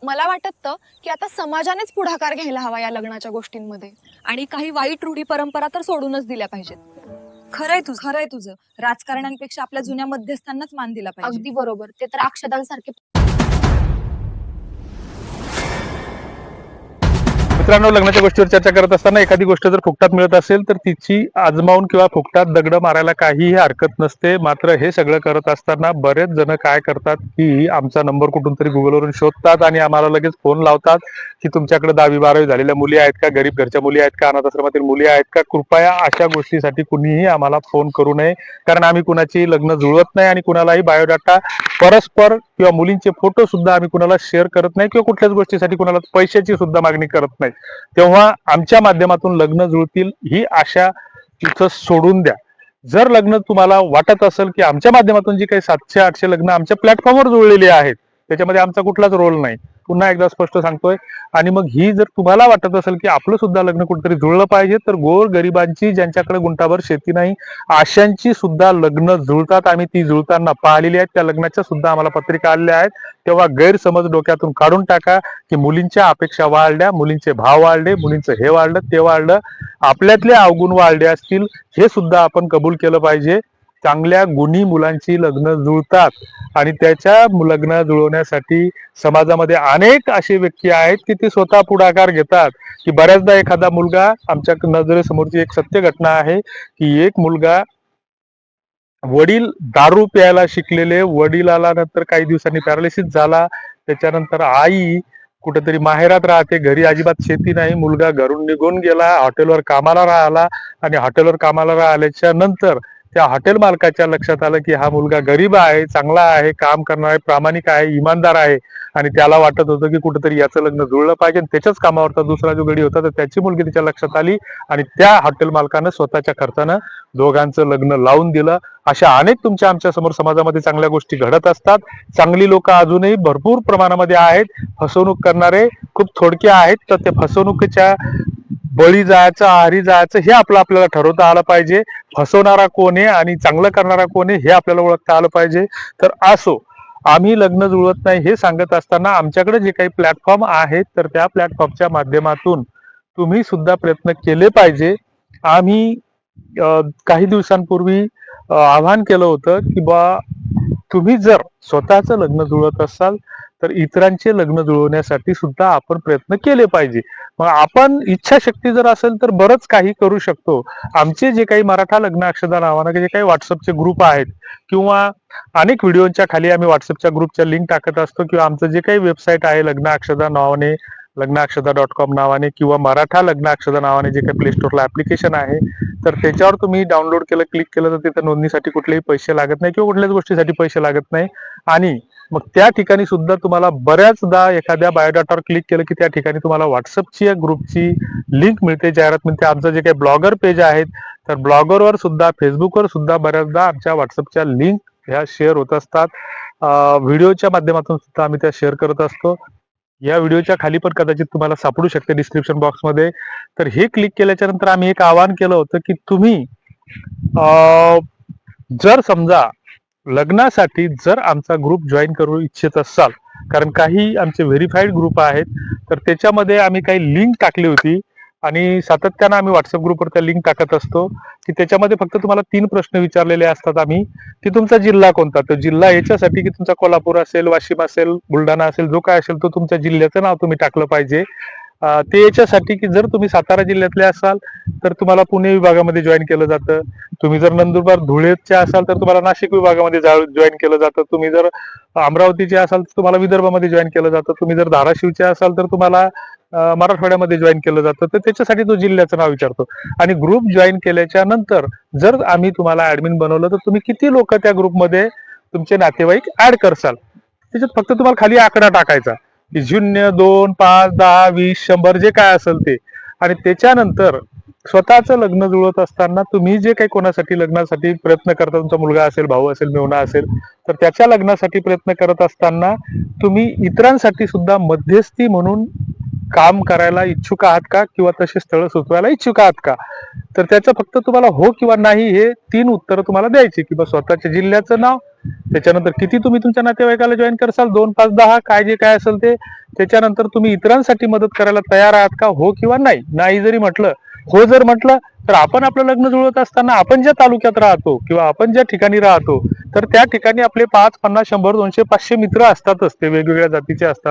मला वाटतं की आता समाजानेच पुढाकार घ्यायला हवा या लग्नाच्या गोष्टींमध्ये आणि काही वाईट रूढी परंपरा तर सोडूनच दिल्या पाहिजेत. खरंय तुझं. राजकारण्यांपेक्षा आपल्या जुन्या मध्यस्थांनाच मान दिला पाहिजे. अगदी बरोबर. ते तर अक्षदांसारखे. मित्रांनो, लग्नाच्या गोष्टीवर चर्चा करत असताना एखादी गोष्ट जर फुकटात मिळत असेल तर तिची आजमावून किंवा फुकटात दगड मारायला काहीही हरकत नसते. मात्र हे सगळं करत असताना बरेच जण काय करतात की आमचा नंबर कुठून तरी गुगलवरून शोधतात आणि आम्हाला लगेच फोन लावतात की तुमच्याकडे 10वी-12वी झालेल्या मुली आहेत का, गरीब घरच्या मुली आहेत का, अनाथ आश्रमातील मुली आहेत का. कृपया अशा गोष्टीसाठी कुणीही आम्हाला फोन करू नये, कारण आम्ही कुणाची लग्न जुळवत नाही आणि कुणालाही बायोडाटा परस्पर किंवा मुलींचे फोटो सुद्धा आम्ही कुणाला शेअर करत नाही किंवा कुठल्याच गोष्टीसाठी कुणाला पैशाची सुद्धा मागणी करत नाही. तेव्हा आमच्या माध्यमातून लग्न जुळतील ही आशा इथं सोडून द्या. जर लग्न तुम्हाला वाटत असेल की आमच्या माध्यमातून जी काही 700-800 लग्न आमच्या प्लॅटफॉर्मवर जुळलेली आहेत त्याच्यामध्ये आमचा कुठलाच रोल नाही, पुन्हा एकदा स्पष्ट सांगतोय. आणि मग ही जर तुम्हाला वाटत असेल की आपलं सुद्धा लग्न कुठेतरी जुळलं पाहिजे, तर गोर गरिबांची, ज्यांच्याकडे गुंठाभर शेती नाही, अशांची सुद्धा लग्न जुळतात. आम्ही ती जुळताना पाहिलेली आहेत. त्या लग्नाच्या सुद्धा आम्हाला पत्रिका आलेल्या आहेत. तेव्हा गैरसमज डोक्यातून काढून टाका की मुलींच्या अपेक्षा वाढल्या, मुलींचे भाव वाढले, मुलींचं हे वाढलं ते वाढलं. आपल्यातले अवगुण वाढले असतील हे सुद्धा आपण कबूल केलं पाहिजे. चांगल्या गुणी मुलांची लग्न जुळतात आणि त्याच्या लग्न जुळवण्यासाठी समाजामध्ये अनेक असे व्यक्ती आहेत की ते स्वतः पुढाकार घेतात. की बऱ्याचदा एखादा मुलगा, आमच्या नजरेसमोरची एक सत्य घटना आहे की एक मुलगा, वडील दारू प्यायला शिकलेले, वडिलाला नंतर काही दिवसांनी पॅरालिसिस झाला. त्याच्यानंतर आई कुठेतरी माहेरात राहते, घरी अजिबात शेती नाही. मुलगा घरून निघून गेला, हॉटेलवर कामाला राहिला आणि हॉटेलवर कामाला राहिल्याच्या नंतर त्या हॉटेल मालकाच्या लक्षात आलं की हा मुलगा गरीब आहे, चांगला आहे, काम करणार आहे, प्रामाणिक आहे, इमानदार आहे आणि त्याला वाटत होतं की कुठेतरी याचं लग्न जुळलं पाहिजे. त्याच्याच कामावरचा दुसरा जो गडी होता तर त्याची मुलगी त्याच्या लक्षात आली आणि त्या हॉटेल मालकानं स्वतःच्या खर्चानं दोघांचं लग्न लावून दिलं. अशा अनेक तुमच्या आमच्या समोर समाजामध्ये चांगल्या गोष्टी घडत असतात. चांगली लोक अजूनही भरपूर प्रमाणामध्ये आहेत. फसवणूक करणारे खूप थोडके आहेत. तर ते फसवणुकीच्या बळी जायचं, आहारी जायचं हे आपल्याला ठरवता आलं पाहिजे. फसवणारा कोण आहे आणि चांगलं करणारा कोण आहे हे आपल्याला ओळखता आलं पाहिजे. तर असो, आम्ही लग्न जुळवत नाही हे सांगत असताना आमच्याकडे जे काही प्लॅटफॉर्म आहेत तर त्या प्लॅटफॉर्मच्या माध्यमातून तुम्ही सुद्धा प्रयत्न केले पाहिजे. आम्ही काही दिवसांपूर्वी आवाहन केलं होतं की बा तुम्ही जर स्वतःचं लग्न जुळवत असाल तर इतरांचे लग्न जुळवण्यासाठी सुद्धा आपण प्रयत्न केले पाहिजे. मग आपण इच्छाशक्ती जर असेल तर बरंच काही करू शकतो. आमचे जे काही मराठा लग्न अक्षदा नावानं जे काही व्हॉट्सअपचे ग्रुप आहेत किंवा अनेक व्हिडिओच्या खाली आम्ही व्हॉट्सअपच्या ग्रुपच्या लिंक टाकत असतो किंवा आमचं जे काही वेबसाईट आहे लग्न अक्षदा नावाने, लग्नाक्षदा.com नावाने किंवा मराठा लग्न अक्षदा नावाने जे काही प्ले स्टोरला ऍप्लिकेशन आहे तर त्याच्यावर तुम्ही डाउनलोड केलं, क्लिक केलं तर तिथं नोंदणीसाठी कुठलेही पैसे लागत नाही किंवा कुठल्याच गोष्टीसाठी पैसे लागत नाही. आणि मग त्या ठिकाणी सुद्धा तुम्हाला बऱ्याचदा एखाद्या बायोडाटावर क्लिक केलं की त्या ठिकाणी तुम्हाला व्हॉट्सअपची ग्रुपची लिंक मिळते, जाहिरात मिळते. आमचं जे काही ब्लॉगर पेज आहेत तर ब्लॉगरवर सुद्धा, फेसबुकवर सुद्धा बऱ्याचदा आमच्या व्हॉट्सअपच्या लिंक ह्या शेअर होत असतात. व्हिडिओच्या माध्यमातून सुद्धा आम्ही त्या शेअर करत असतो. या व्हिडिओच्या खाली पण कदाचित तुम्हाला सापडू शकते डिस्क्रिप्शन बॉक्समध्ये. तर हे क्लिक केल्याच्या नंतर आम्ही एक आवाहन केलं होतं की तुम्ही जर समजा लग्नासाठी जर आमचा ग्रुप जॉईन करू इच्छित असाल, कारण काही आमचे व्हेरीफाईड ग्रुप आहेत तर त्याच्यामध्ये आम्ही काही लिंक टाकली होती आणि सातत्यानं आम्ही व्हॉट्सअप ग्रुपवर त्या लिंक टाकत असतो की त्याच्यामध्ये फक्त तुम्हाला 3 प्रश्न विचारलेले असतात आम्ही की तुमचा जिल्हा कोणता. तर जिल्हा याच्यासाठी की तुमचा कोल्हापूर असेल, वाशिम असेल, बुलढाणा असेल, जो काय असेल तो तुमच्या जिल्ह्याचं नाव तुम्ही टाकलं पाहिजे. ते याच्यासाठी की जर तुम्ही सातारा जिल्ह्यातले असाल तर तुम्हाला पुणे विभागामध्ये जॉईन केलं जातं. तुम्ही जर नंदुरबार धुळेचे असाल तर तुम्हाला नाशिक विभागामध्ये जॉईन केलं जातं. तुम्ही जर अमरावतीचे असाल तर तुम्हाला विदर्भामध्ये जॉईन केलं जातं. तुम्ही जर धाराशिवचे असाल तर तुम्हाला मराठवाड्यामध्ये जॉईन केलं जातं. तर त्याच्यासाठी तो जिल्ह्याचं नाव विचारतो. आणि ग्रुप जॉईन केल्याच्या नंतर जर आम्ही तुम्हाला ऍडमिन बनवलं तर तुम्ही किती लोक त्या ग्रुपमध्ये तुमचे नातेवाईक ऍड करसाल त्याच्यात फक्त तुम्हाला खाली आकडा टाकायचा की 0, 2, 5, 10, 20, 100 जे काय असेल ते. आणि त्याच्यानंतर स्वतःचं लग्न जुळत असताना तुम्ही जे काही कोणासाठी लग्नासाठी प्रयत्न करता, तुमचा मुलगा असेल, भाऊ असेल, मेहुणा असेल, तर त्याच्या लग्नासाठी प्रयत्न करत असताना तुम्ही इतरांसाठी सुद्धा मध्यस्थी म्हणून काम करायला इच्छुक आहात का किंवा तसे स्थळ सुचवायला इच्छुक आहात का. तर त्याचं फक्त तुम्हाला हो किंवा नाही हे 3 उत्तर तुम्हाला द्यायची की स्वतःच्या जिल्ह्याचं नाव, त्याच्यानंतर किती तुम्ही तुमच्या नातेवाईकाला जॉईन करसाल, 2, 5, 10 काय जे काय असेल ते. त्याच्यानंतर तुम्ही इतरांसाठी मदत करायला तयार आहात का, हो किंवा नाही. नाही जरी म्हटलं, हो जर म्हटलं, तर आपण आपलं लग्न जुळवत असताना आपण ज्या तालुक्यात राहतो किंवा आपण ज्या ठिकाणी राहतो तर त्या ठिकाणी आपले 5, 50, 100, 200, 500 मित्र असतातच, ते वेगवेगळ्या जातीचे असतात.